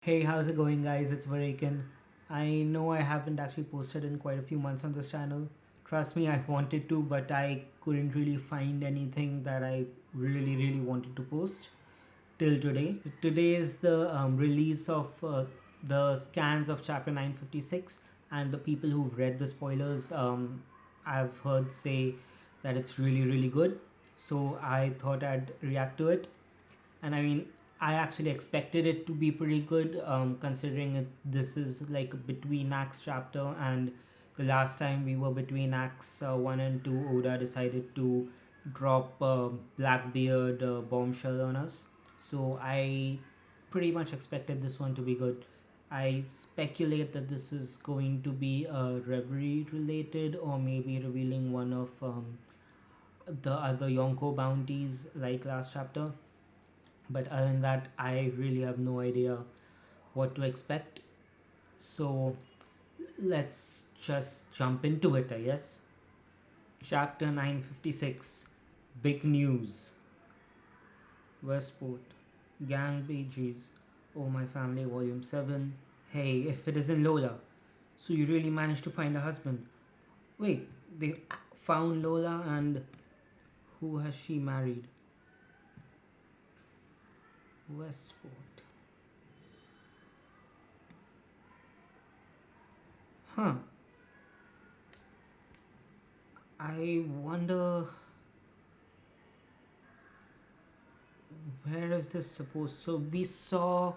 Hey, how's it going, guys? It's Varikan. I know I haven't actually posted in quite a few months on this channel. Trust me, I wanted to, but I couldn't really find anything that I really wanted to post till today. So today is the release of the scans of chapter 956, and the people who've read the spoilers, I've heard say that it's really good. So I thought I'd react to it, and I mean, I actually expected it to be pretty good, considering this is like a between acts chapter, and the last time we were between acts 1 and 2, Oda decided to drop Blackbeard bombshell on us. So I pretty much expected this one to be good. I speculate that this is going to be Reverie related, or maybe revealing one of the other Yonko bounties like last chapter. But other than that, I really have no idea what to expect. So let's just jump into it, I guess. Chapter 956, Big News. Westport, Gang BGs, Oh My Family Volume 7. Hey, if it isn't Lola, so you really managed to find a husband. Wait, they found Lola, and who has she married? Westport. Huh. I wonder, where is this supposed? So we saw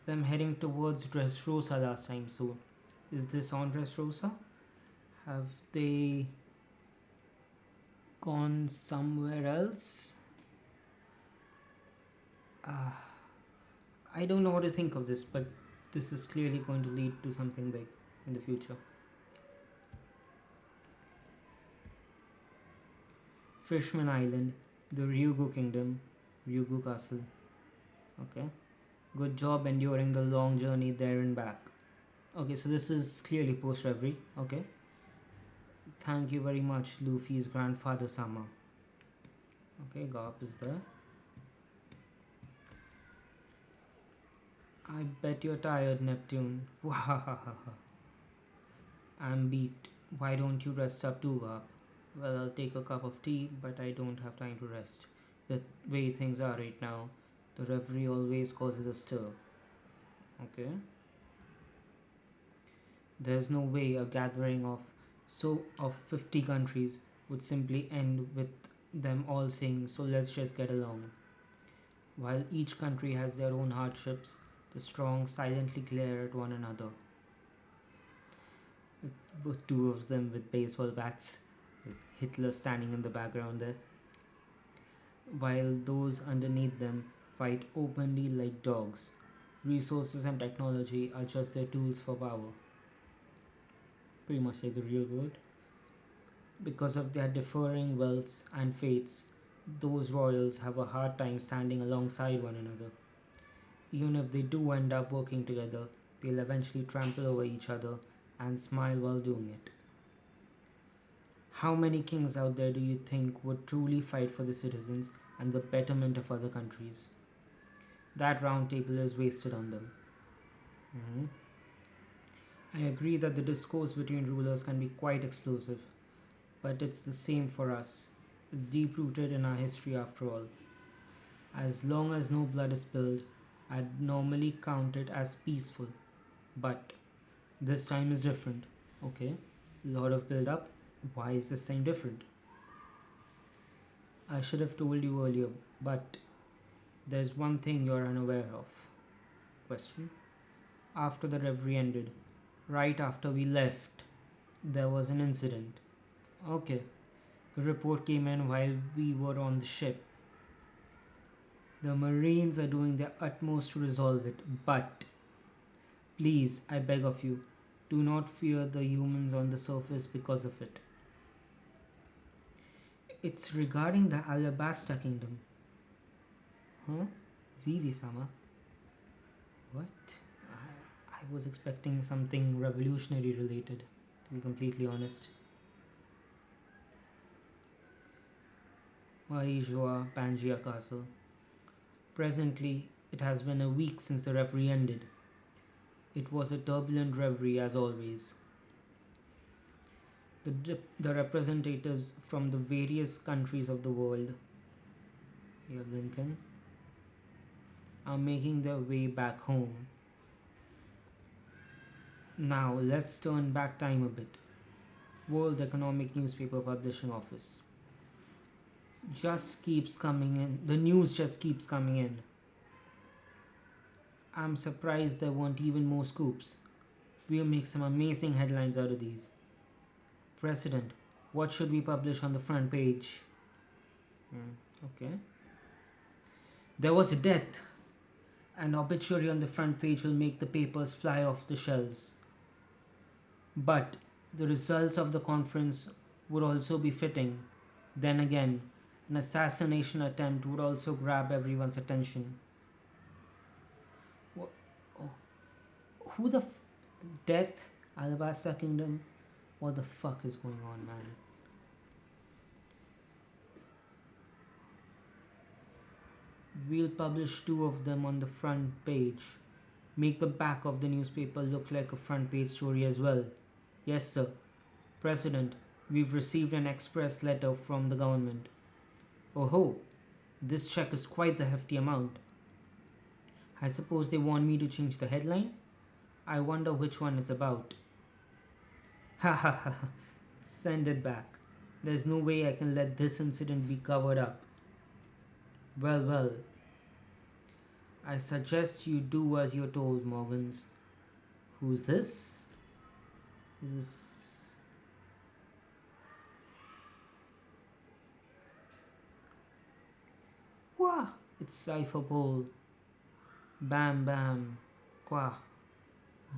them heading towards Dressrosa last time. So is this on Dressrosa? Have they gone somewhere else? Uh, I don't know what to think of this, but this is clearly going to lead to something big in the future. Fishman Island, the Ryugu Kingdom, Ryugu Castle. Okay. Good job enduring the long journey there and back. Okay, so this is clearly post Reverie. Okay. Thank you very much, Luffy's grandfather Sama. Okay, Garp is there. I bet you're tired, Neptune. Wahahaha. I'm beat. Why don't you rest up too, Garp? Well, I'll take a cup of tea, but I don't have time to rest. The way things are right now, the reverie always causes a stir. Okay? There's no way a gathering of 50 countries would simply end with them all saying, so let's just get along. While each country has their own hardships, the strong silently glare at one another. With two of them with baseball bats, with Hitler standing in the background there, while those underneath them fight openly like dogs. Resources and technology are just their tools for power. Pretty much like the real world. Because of their differing wealths and fates, those royals have a hard time standing alongside one another. Even if they do end up working together, they'll eventually trample over each other and smile while doing it. How many kings out there do you think would truly fight for the citizens and the betterment of other countries? That round table is wasted on them. Mhm. I agree that the discourse between rulers can be quite explosive, but it's the same for us. It's deep rooted in our history after all. As long as no blood is spilled, I'd normally count it as peaceful. But this time is different. Okay, lot of build up. Why is this time different? I should have told you earlier, but there's one thing you're unaware of. Question. After the reverie ended, right after we left, there was an incident. Okay, the report came in while we were on the ship. The Marines are doing their utmost to resolve it, but please, I beg of you, do not fear the humans on the surface because of it. It's regarding the Alabasta Kingdom. Huh? Vivi sama? What? I was expecting something revolutionary related, to be completely honest. Marijua Pangaea Castle. Presently, it has been a week since the reverie ended. It was a turbulent reverie as always. The representatives from the various countries of the world, here Lincoln, are making their way back home. Now let's turn back time a bit. World Economic Newspaper Publishing Office. Just keeps coming in. The news just keeps coming in. I'm surprised there weren't even more scoops. We'll make some amazing headlines out of these. President, what should we publish on the front page? Okay. There was a death. An obituary on the front page will make the papers fly off the shelves. But the results of the conference would also be fitting. Then again, an assassination attempt would also grab everyone's attention. Oh, who the death? Alabaster Kingdom? What the fuck is going on, man? We'll publish two of them on the front page. Make the back of the newspaper look like a front page story as well. Yes, sir. President, we've received an express letter from the government. Oh ho, this check is quite the hefty amount. I suppose they want me to change the headline? I wonder which one it's about. Ha ha ha. Send it back. There's no way I can let this incident be covered up. Well, well. I suggest you do as you're told, Morgans. Who's this? Is this... Wah! It's Cypher Pole. Bam bam. Quah.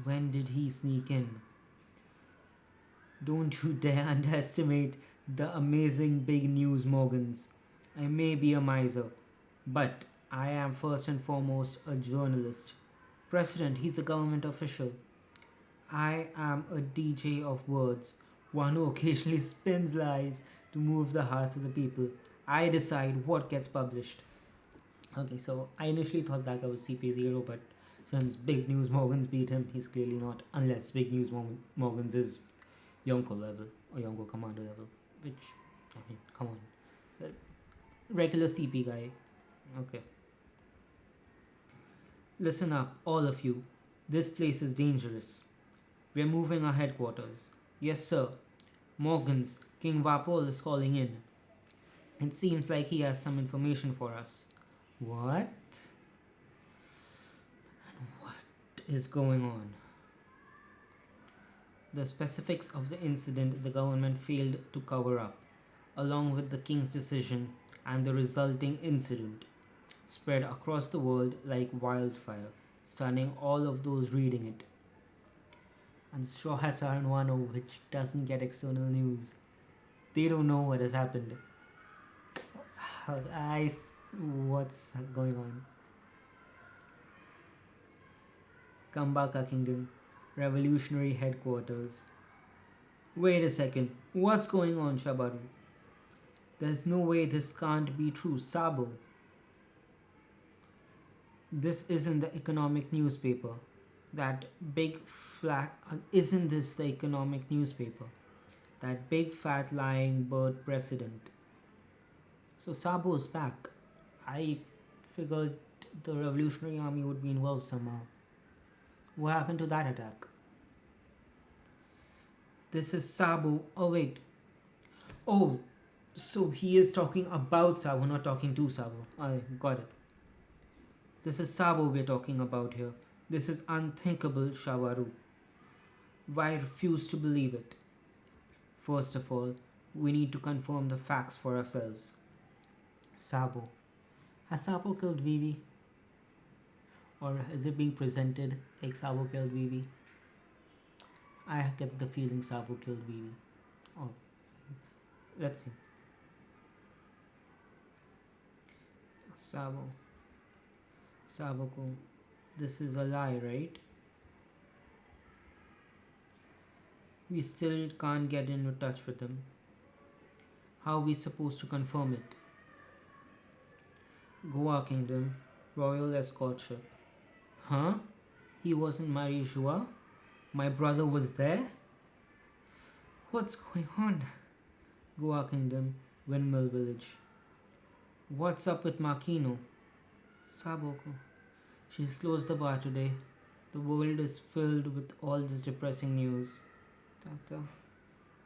When did he sneak in? Don't you dare underestimate the amazing big news, Morgans. I may be a miser, but I am first and foremost a journalist. President, he's a government official. I am a DJ of words, one who occasionally spins lies to move the hearts of the people. I decide what gets published. Okay, so I initially thought that guy was CP0, but since Big News Morgans beat him, he's clearly not, unless Big News Morgans is Yonko level or Yonko Commander level, which, I mean, come on. Regular CP guy. Okay. Listen up, all of you. This place is dangerous. We're moving our headquarters. Yes, sir. Morgans, King Vapol is calling in. It seems like he has some information for us. What? What is going on? The specifics of the incident the government failed to cover up, along with the king's decision and the resulting incident, spread across the world like wildfire, stunning all of those reading it. And the Straw Hats are in one which doesn't get external news. They don't know what has happened. What's going on? Kambaka Kingdom, Revolutionary Headquarters. Wait a second, what's going on, Shabaru? There's no way this can't be true, Sabo. This isn't the economic newspaper. That big flat... Isn't this the economic newspaper? That big fat lying bird president. So Sabo's back. I figured the Revolutionary Army would be involved somehow. What happened to that attack? This is Sabo. Oh wait. Oh, so he is talking about Sabo, not talking to Sabo. I got it. This is Sabo we're talking about here. This is unthinkable, Shawaru. Why refuse to believe it? First of all, we need to confirm the facts for ourselves. Sabo. Has Sabo killed Vivi? Or is it being presented like Sabo killed Vivi? I get the feeling Sabo killed Vivi. Oh, let's see. Sabo. Saboko. This is a lie, right? We still can't get in touch with him. How are we supposed to confirm it? Goa Kingdom, Royal Escort Ship. Huh? He wasn't Marishua. My brother was there. What's going on? Goa Kingdom, Windmill Village. What's up with Makino? Saboko. She closed the bar today. The world is filled with all this depressing news. Tata.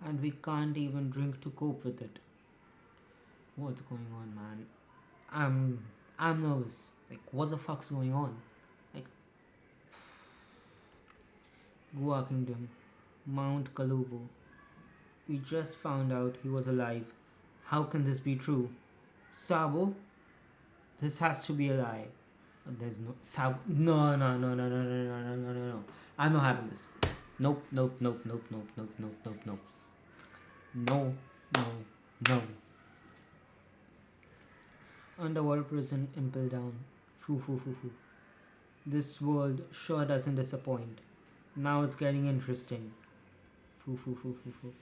And we can't even drink to cope with it. What's going on, man? I'm nervous. Like, what the fuck's going on? Like, Goa Kingdom, Mount Kalubu. We just found out he was alive. How can this be true? Sabo, this has to be a lie. There's no Sabo. No, no, no, no, no, no, no, no, no, no, no. I'm not having this. Nope, nope, nope, nope, nope, nope, nope, nope, nope. No, no, no. Underwater prison impel down. Foo, foo, foo, foo. This world sure doesn't disappoint. Now it's getting interesting. Foo, foo, foo, foo, foo.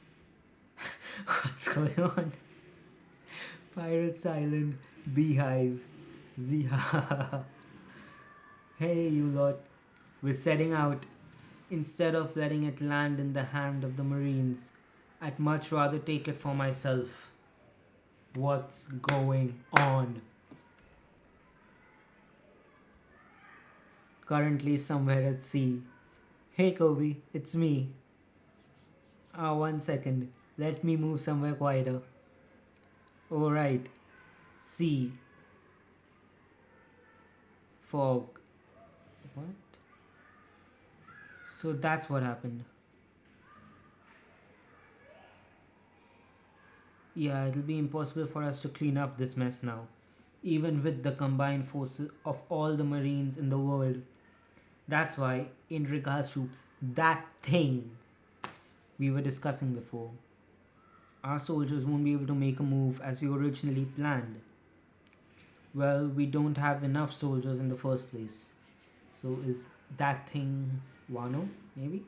What's going on? Pirates Island, Beehive, Ziha. Hey, you lot. We're setting out. Instead of letting it land in the hand of the Marines, I'd much rather take it for myself. What's going on? Currently somewhere at sea. Hey Kobe, it's me. 1 second. Let me move somewhere quieter. Alright. Sea. Fog. What? So that's what happened. Yeah, it'll be impossible for us to clean up this mess now. Even with the combined forces of all the Marines in the world. That's why, in regards to that thing we were discussing before, our soldiers won't be able to make a move as we originally planned. Well, we don't have enough soldiers in the first place. So is that thing Wano, maybe?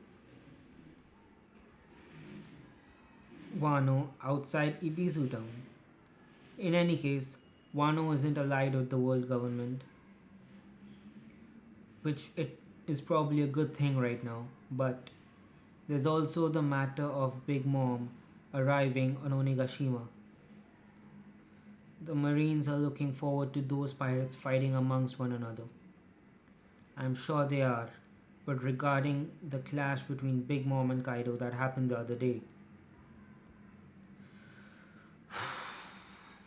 Wano outside Ibizu town. In any case, Wano isn't allied with the world government, which it is probably a good thing right now, but there's also the matter of Big Mom arriving on Onigashima. The Marines are looking forward to those pirates fighting amongst one another. I'm sure they are, but regarding the clash between Big Mom and Kaido that happened the other day,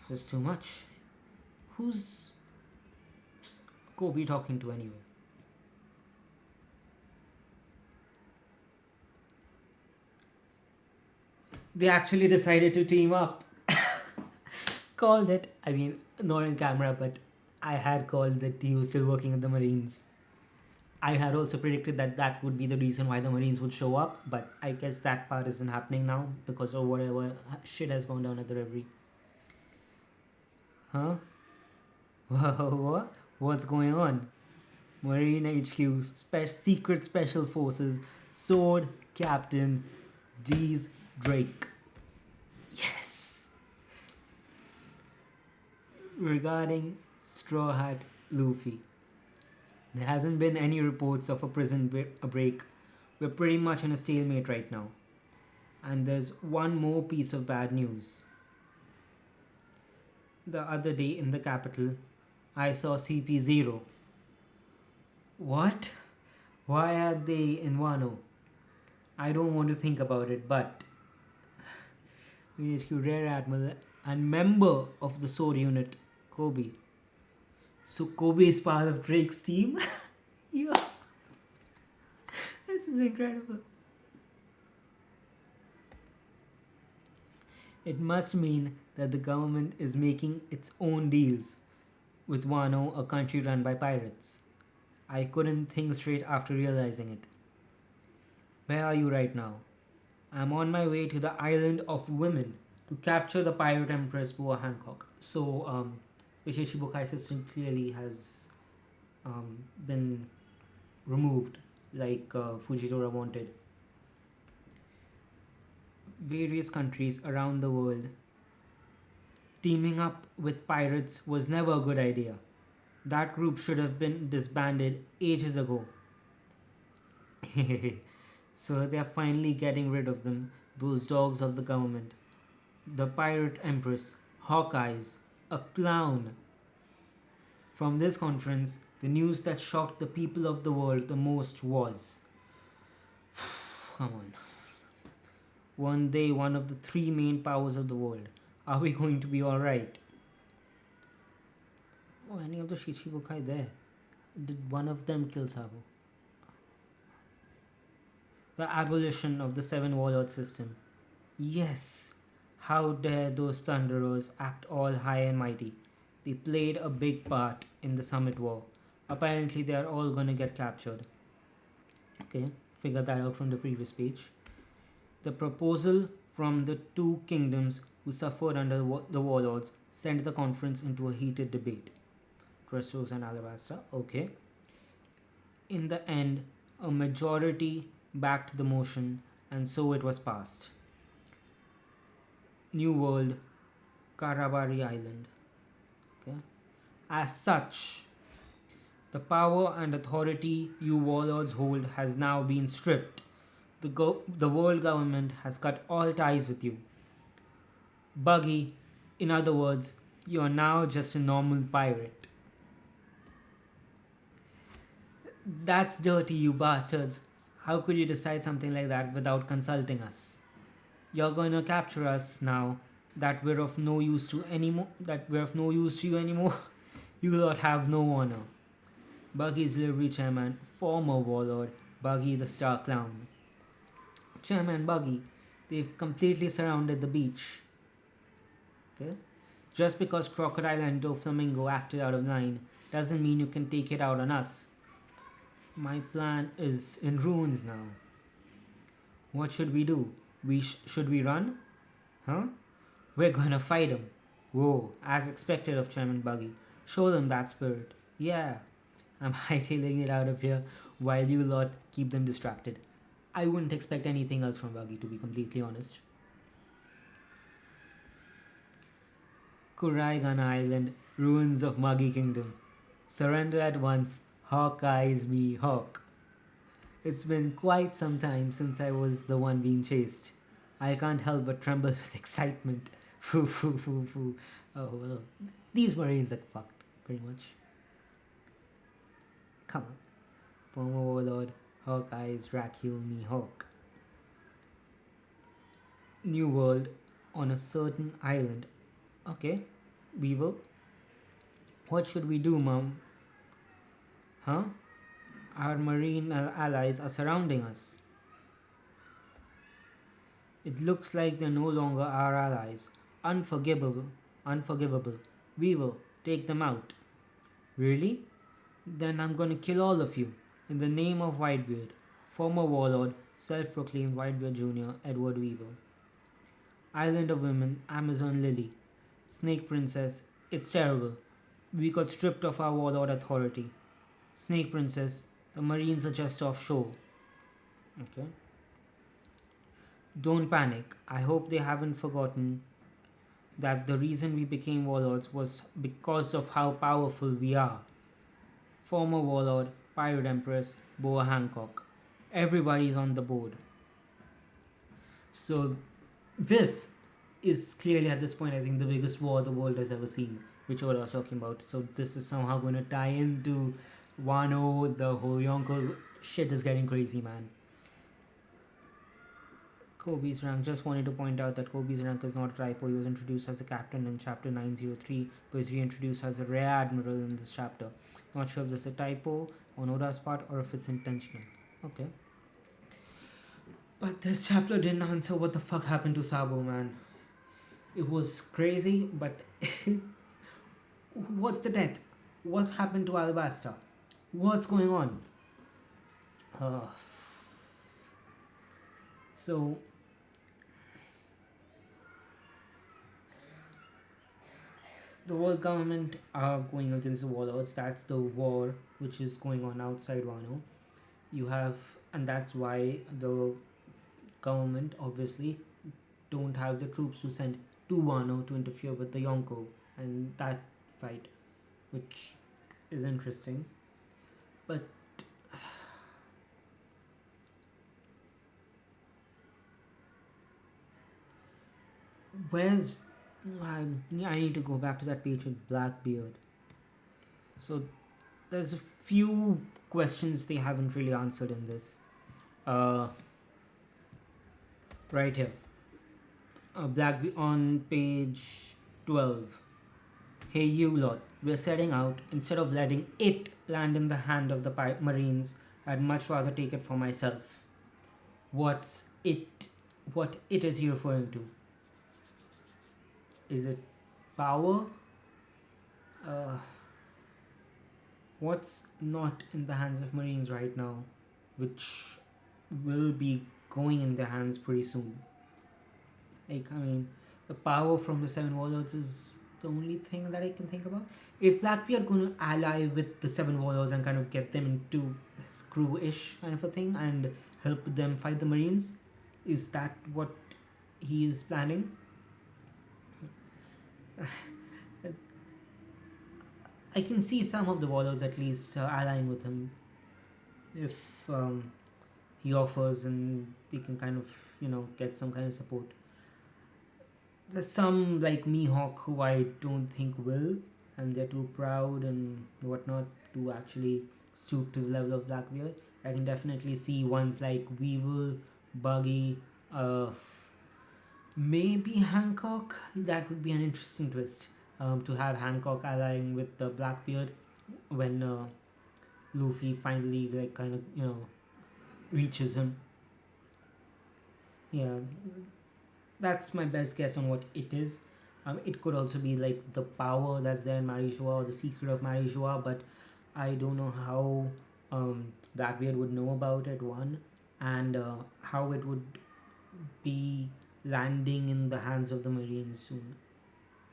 there's too much. Who's Kobe talking to anyway? They actually decided to team up. Called it. I mean, not on camera, but I had called that he was still working at the Marines. I had also predicted that that would be the reason why the Marines would show up, but I guess that part isn't happening now because of whatever shit has gone down at the Reverie. Huh? What? What's going on? Marine HQ, Secret Special Forces, Sword Captain D's Drake. Yes! Regarding Straw Hat Luffy, there hasn't been any reports of a prison break. We're pretty much in a stalemate right now. And there's one more piece of bad news. The other day in the capital, I saw CP0. What? Why are they in Wano? I don't want to think about it, but HQ Rear Admiral and member of the sword unit, Kobe. So Kobe is part of Drake's team? Yeah. This is incredible. It must mean that the government is making its own deals with Wano, a country run by pirates. I couldn't think straight after realizing it. Where are you right now? I'm on my way to the island of women to capture the pirate empress Boa Hancock. So, Ishichibukai's system clearly has been removed, like Fujitora wanted. Various countries around the world teaming up with pirates was never a good idea. That group should have been disbanded ages ago. So they are finally getting rid of them, those dogs of the government. The pirate empress, Hawkeyes, a clown. From this conference, the news that shocked the people of the world the most was, come on, one day one of the three main powers of the world. Are we going to be alright? Oh, any of the Shichibukai there? Did one of them kill Sabo? The abolition of the seven warlord system. Yes, how dare those plunderers act all high and mighty? They played a big part in the summit war. Apparently, they are all gonna get captured. Okay, figure that out from the previous page. The proposal from the two kingdoms who suffered under the warlords sent the conference into a heated debate. Dressrosa and Alabasta, okay. In the end, a majority backed the motion, and so it was passed. New World, Karabari Island. Okay. As such, the power and authority you warlords hold has now been stripped. The world government has cut all ties with you. Buggy, in other words, you are now just a normal pirate. That's dirty, you bastards. How could you decide something like that without consulting us? You're gonna capture us now that we're of no use to you anymore. You lot have no honor. Buggy's delivery chairman, former warlord, Buggy the Star Clown. Chairman Buggy, they've completely surrounded the beach. Okay? Just because Crocodile and Doflamingo acted out of line doesn't mean you can take it out on us. My plan is in ruins now. What should we do? Should we run? Huh? We're gonna fight him. Whoa, as expected of Chairman Buggy. Show them that spirit. Yeah. I'm hightailing it out of here while you lot keep them distracted. I wouldn't expect anything else from Buggy, to be completely honest. Kuraigan Island, ruins of Muggy Kingdom. Surrender at once. Hawkeyes me hawk. It's been quite some time since I was the one being chased. I can't help but tremble with excitement. Foo foo foo foo. Oh well. These Marines are fucked, pretty much. Come on. Former warlord, Hawkeyes Rackhill me hawk. New world on a certain island. Okay, Weevil. What should we do, Mum? Huh? Our marine allies are surrounding us. It looks like they're no longer our allies. Unforgivable. Unforgivable. We will take them out. Really? Then I'm gonna kill all of you. In the name of Whitebeard. Former warlord, self-proclaimed Whitebeard Jr., Edward Weevil. Island of Women, Amazon Lily. Snake Princess, it's terrible. We got stripped of our warlord authority. Snake Princess, the Marines are just offshore. Okay. Don't panic. I hope they haven't forgotten that the reason we became warlords was because of how powerful we are. Former warlord, Pirate Empress, Boa Hancock. Everybody's on the board. So, this is clearly at this point, I think, the biggest war the world has ever seen, which I was talking about. So, this is somehow going to tie into Wano, the whole Yonko shit is getting crazy, man. Kobe's rank. Just wanted to point out that Kobe's rank is not a typo. He was introduced as a captain in chapter 903, but is reintroduced as a rear admiral in this chapter. Not sure if this is a typo on Oda's part or if it's intentional. Okay. But this chapter didn't answer what the fuck happened to Sabo, man. It was crazy, but what's the death? What happened to Alabasta? What's going on? So the world government are going against the warlords. That's the war which is going on outside Wano. You have, and that's why the government obviously don't have the troops to send to Wano to interfere with the Yonko and that fight, which is interesting. But Where's I need to go back to that page with Blackbeard. So there's a few questions they haven't really answered in this. Uh, right here, Black on page 12. Hey, you lot, we're setting out. Instead of letting it land in the hand of the Marines, I'd much rather take it for myself. What's it? What it is he referring to? Is it power? Uh, what's not in the hands of Marines right now, which will be going in their hands pretty soon? Like, I mean, the power from the Seven Warlords is the only thing that I can think about. Is Blackbeard going to ally with the Seven Warlords and kind of get them into screw-ish kind of a thing and help them fight the Marines? Is that what he is planning? I can see some of the Warlords at least allying with him if he offers and they can kind of, get some kind of support. There's some like Mihawk who I don't think will, and they're too proud and whatnot to actually stoop to the level of Blackbeard. I can definitely see ones like Weevil, Buggy, maybe Hancock. That would be an interesting twist. To have Hancock allying with the Blackbeard when Luffy finally reaches him. Yeah, that's my best guess on what it is. It could also be like the power that's there in Marijoa or the secret of Marijoa, but I don't know how Blackbeard would know about it, one, and how it would be landing in the hands of the Marines soon.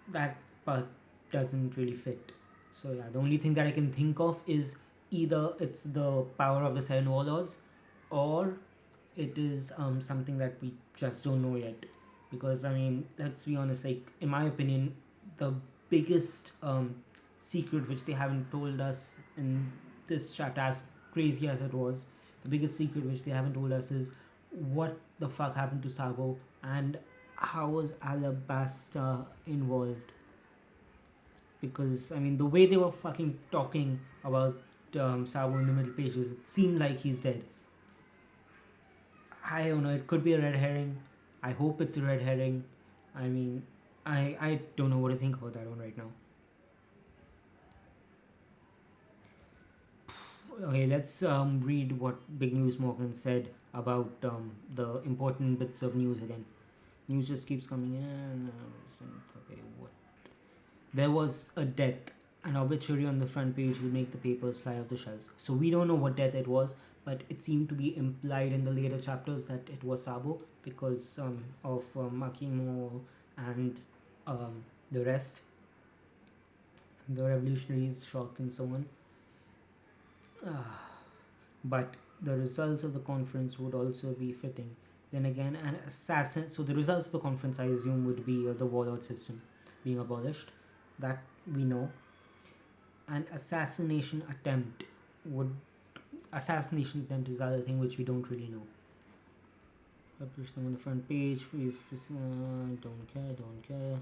That part doesn't really fit. So yeah, the only thing that I can think of is either it's the power of the Seven Warlords, or it is something that we just don't know yet. Because I mean, let's be honest. Like in my opinion, the biggest secret which they haven't told us in this chapter, as crazy as it was, the biggest secret which they haven't told us is what the fuck happened to Sabo and how was Alabasta involved. Because I mean, the way they were fucking talking about Sabo in the middle pages, it seemed like he's dead. I don't know. It could be a red herring. I hope it's a red herring. I mean, I don't know what to think about that one right now. Okay, let's read what Big News Morgan said about the important bits of news again. News just keeps coming in. Okay, what? There was a death. An obituary on the front page will make the papers fly off the shelves. So we don't know what death it was, but it seemed to be implied in the later chapters that it was Sabo because of Makimo and the rest, the revolutionaries, shock, and so on. But the results of the conference would also be fitting. Then again, an assassin. So the results of the conference, I assume, would be the warlord system being abolished. That we know. An assassination attempt would. Assassination attempt is the other thing which we don't really know. Publish them on the front page. Don't care.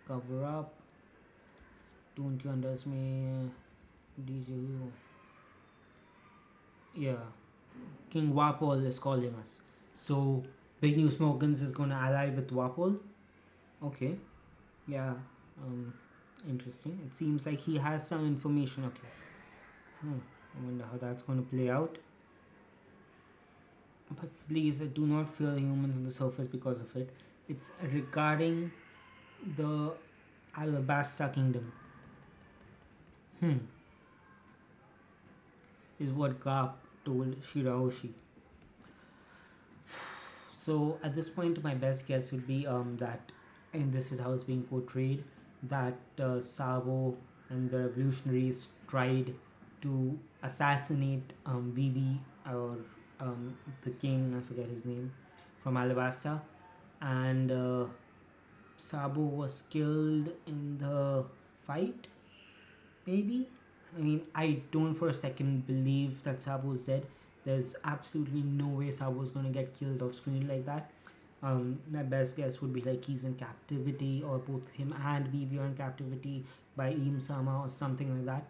Cover up. Don't you underestimate DJ? Yeah. King Wapol is calling us. So, Big News Morgans is gonna ally with Wapol. Okay. Yeah. Interesting. It seems like he has some information. Okay. I wonder how that's gonna play out. But please, do not fear humans on the surface because of it. It's regarding the Alabasta Kingdom. Is what Garp told Shirahoshi. So at this point, my best guess would be that, and this is how it's being portrayed, that Sabo and the revolutionaries tried to assassinate Vivi or the king, I forget his name, from Alabasta, and Sabo was killed in the fight, maybe. I mean, I don't for a second believe that Sabo is dead. There's absolutely no way Sabo is going to get killed off screen like that. My best guess would be like he's in captivity, or both him and Vivi are in captivity by Im Sama or something like that.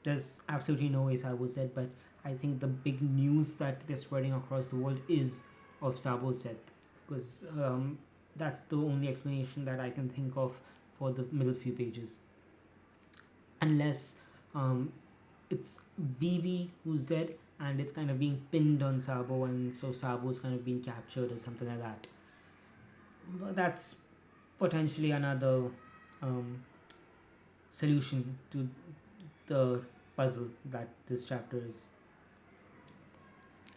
There's absolutely no way Sabo's dead, but I think the big news that they're spreading across the world is of Sabo's death, because that's the only explanation that I can think of for the middle few pages. Unless it's Vivi who's dead and it's kind of being pinned on Sabo, and so Sabo's kind of being captured or something like that. But that's potentially another um, solution to the puzzle that this chapter is.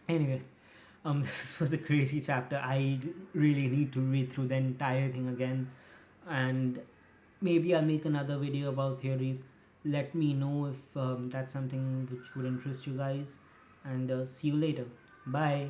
Anyway, this was a crazy chapter. I really need to read through the entire thing again, and maybe I'll make another video about theories. Let me know if that's something which would interest you guys, and see you later. Bye.